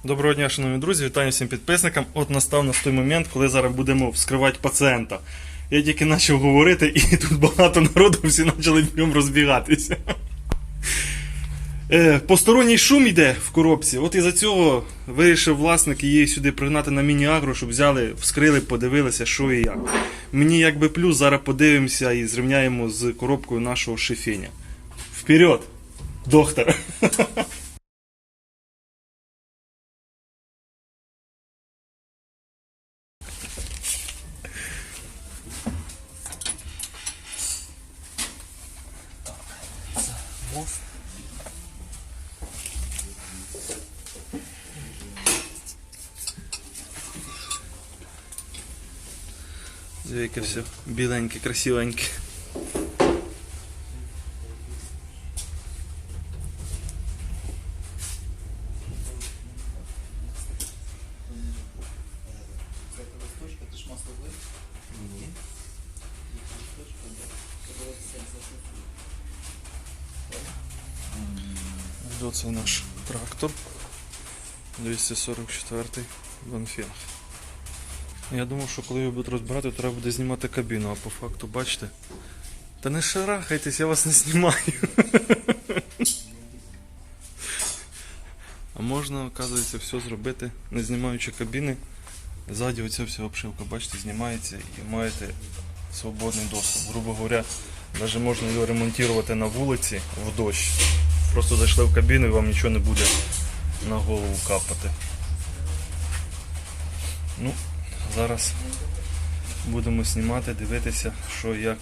Доброго дня, шановні друзі, вітаю всім підписникам. От настав на той момент, коли зараз будемо вскривати пацієнта. Я тільки почав говорити, і тут багато народу, всі почали в ньому розбігатися. Посторонній шум йде в коробці. От із-за цього вирішив власник її сюди пригнати на міні-агро, щоб взяли, вскрили, подивилися, що і як. Мені якби плюс, зараз подивимося і зрівняємо з коробкою нашого шефіня. Вперед, доктор! Яке все біленьке, красивеньке. Оце наш трактор 244-й Донфенг. Я думав, що коли його будуть розбирати, то треба буде знімати кабіну, а по факту, бачите? Та не шарахайтесь, я вас не знімаю. А можна, оказується, все зробити, не знімаючи кабіни. Ззаді оця вся обшивка, бачите, знімається і маєте свободний доступ. Грубо говоря, навіть можна його ремонтувати на вулиці в дощ. Просто зайшли в кабіну і вам нічого не буде на голову капати. Ну, зараз будемо знімати, дивитися, що як.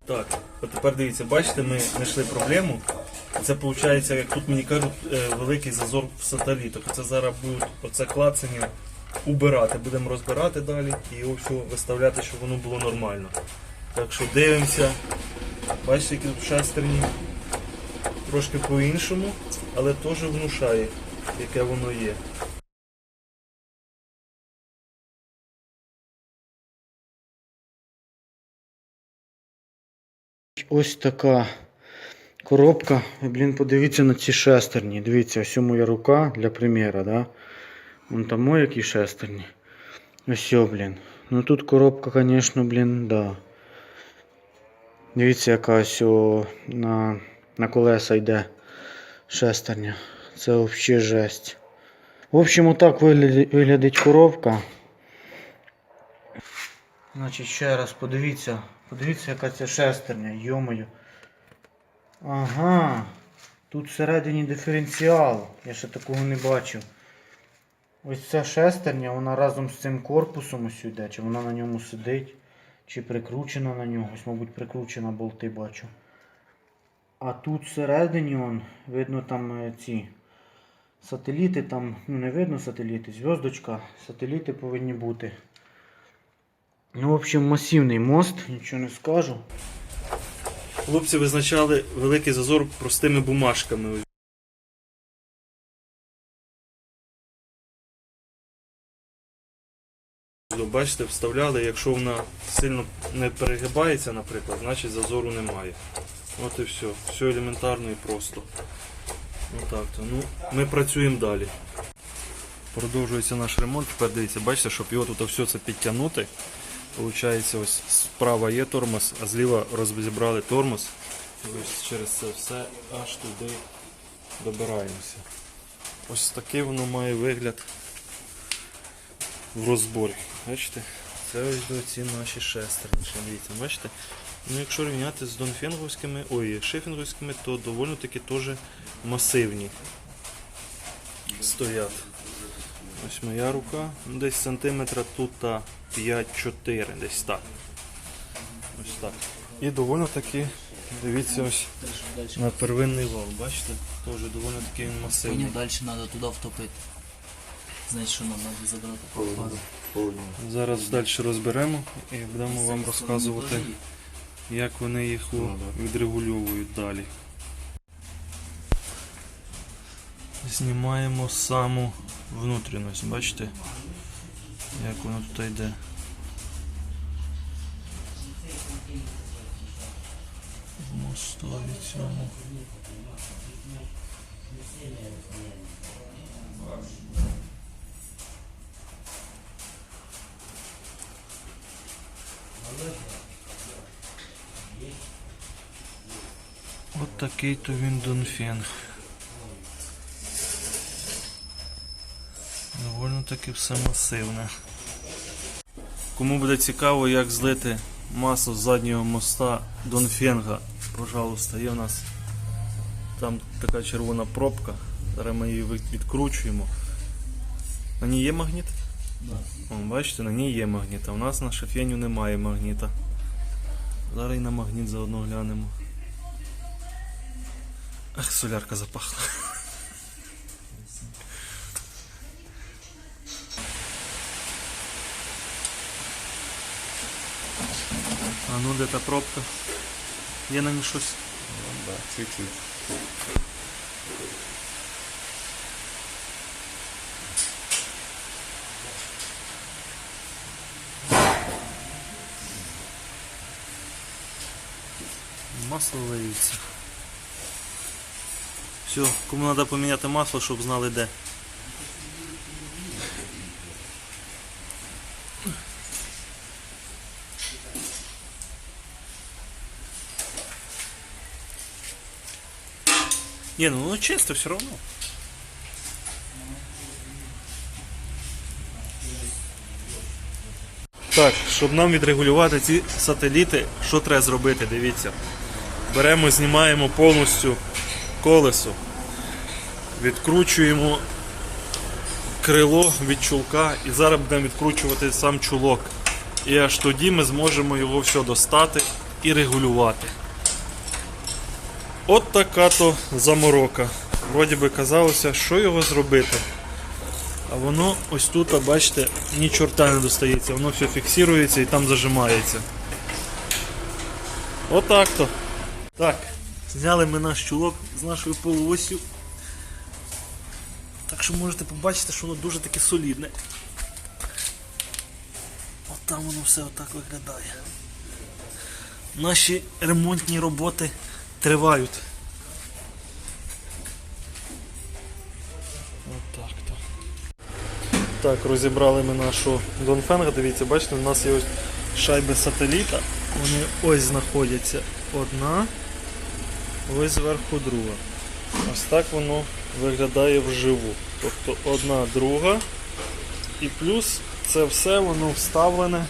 Так, от тепер дивіться, бачите, ми знайшли проблему. Це виходить, як тут мені кажуть, великий зазор в сателітах. Це зараз будуть оце клацання убирати. Будемо розбирати далі і його все виставляти, щоб воно було нормально. Так що дивимося. Бачите, які тут шестерні. Трошки по-іншому, але теж внушає, яке воно є. Ось така коробка. І, подивіться на ці шестерні. Дивіться, ось моя рука для приміру, да? Вон там мої які шестерні. Ось, Ну тут коробка, звісно, да. Дивіться, яка ось на колеса йде шестерня. Це взагалі жесть. В общем, отак виглядить коробка. Значить, ще раз подивіться, яка це шестерня, йомою. Ага, тут всередині диференціал, я ще такого не бачив. Ось ця шестерня, вона разом з цим корпусом ось йде, чи вона на ньому сидить, чи прикручена на нього, ось, мабуть, прикручена, болти бачу. А тут всередині, видно там ці сателіти, там, не видно сателіти, зв'язочка, сателіти повинні бути. Ну, в общем, масивний мост, нічого не скажу. Хлопці визначали великий зазор простими бумажками. Бачите, вставляли, якщо вона сильно не перегибається, наприклад, значить зазору немає. От і все. Все елементарно і просто. Отак то. Ну, ми працюємо далі. Продовжується наш ремонт. Тепер дивіться, бачите, щоб його тут все це підтягнути. Получається, ось справа є тормоз, а зліва розібрали тормоз. І ось через це все аж туди добираємося. Ось такий воно має вигляд в розборі. Бачите? Це ось ці наші шестерні. Дивіться, бачите? Ну, якщо рівняти з донфенговськими, шифінговськими, то доволі таки теж масивні стоять. Ось моя рука, десь сантиметра тут 5-4, десь так. Ось так. І доволі таки, дивіться, ось на первинний вал, бачите? Теж доволі таки він масивний. Далі треба туди втопити. Значить, що нам треба забрати пару. Зараз далі розберемо і будемо вам розказувати, як вони їх відрегульовують далі. Знімаємо саму внутрішність, бачите, як воно тут йде. В мостові цьому. От такий то він Донфенг. Довольно таки все масивне. Кому буде цікаво, як злити масло з заднього моста Донфенга, пожалуйста, є в нас там така червона пробка. Зараз ми її відкручуємо. На ній є магніт? Да. О, бачите, на ній є магніт, а у нас на шафеню немає магніта. Зараз і на магніт заодно глянемо. Ах, солярка запахла. А ну де та пробка? Є на ній щось? Да, чуть-чуть. Масло лиється. Все, кому треба поміняти масло, щоб знали де. Не, ну воно чисто все равно. Так, щоб нам відрегулювати ці сателіти, що треба зробити, дивіться. Беремо, знімаємо повністю колесо, відкручуємо крило від чулка і зараз будемо відкручувати сам чулок. І аж тоді ми зможемо його все достати і регулювати. От така то заморока. Вроді би казалося, що його зробити. А воно ось тут, бачите, ні чорта не достається, воно все фіксується і там зажимається. Отак то. Так, зняли ми наш чулок з нашою полуосью. Так що можете побачити, що воно дуже таке солідне. От там воно все отак виглядає. Наші ремонтні роботи тривають. Отак то. Так, розібрали ми нашого Донфенга. Дивіться, бачите, у нас є ось шайби сателіта. Вони ось знаходяться. Одна, ось зверху друга. Ось так воно виглядає вживу. Тобто одна, друга. І плюс це все воно вставлене.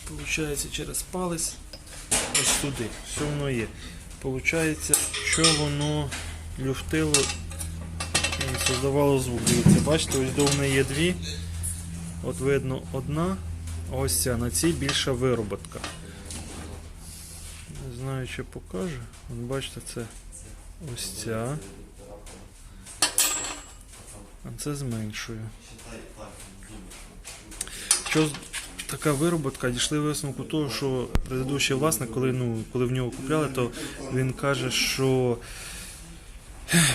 Получається через палець ось туди. Все воно є. Получається, що воно люфтило і создавало звук. Дивіться, бачите, ось до мене є дві. От видно одна, а ось ця, на цій більша вироботка. Не знаю, чи покаже. От бачите, це ось ця. А це зменшую. Що така вироботка, дійшли висновку того, що предыдущий власник, коли в нього купляли, то він каже, що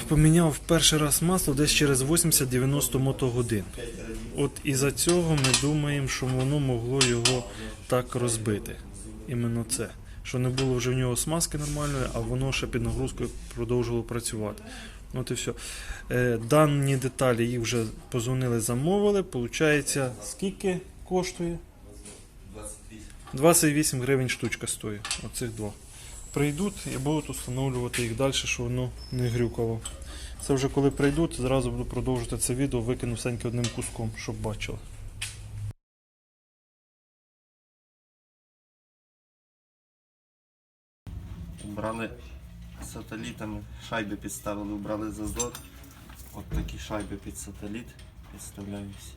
поміняв перший раз масло десь через 80-90 мотогодин. От із-за цього ми думаємо, що воно могло його так розбити. Іменно це. Що не було вже в нього смазки нормальної, а воно ще під нагрузкою продовжувало працювати. От і все. Дані деталі їх вже позвонили, замовили. Получається, скільки коштує? 28 гривень штучка стоїть. Оцих два. Прийдуть і будуть встановлювати їх далі, щоб воно не грюкало. Це вже коли прийдуть, зразу буду продовжувати це відео, викину всеньке одним куском, щоб бачили. Брали сателітами, шайби підставили, убрали зазор. От такі шайби під сателіт підставляються.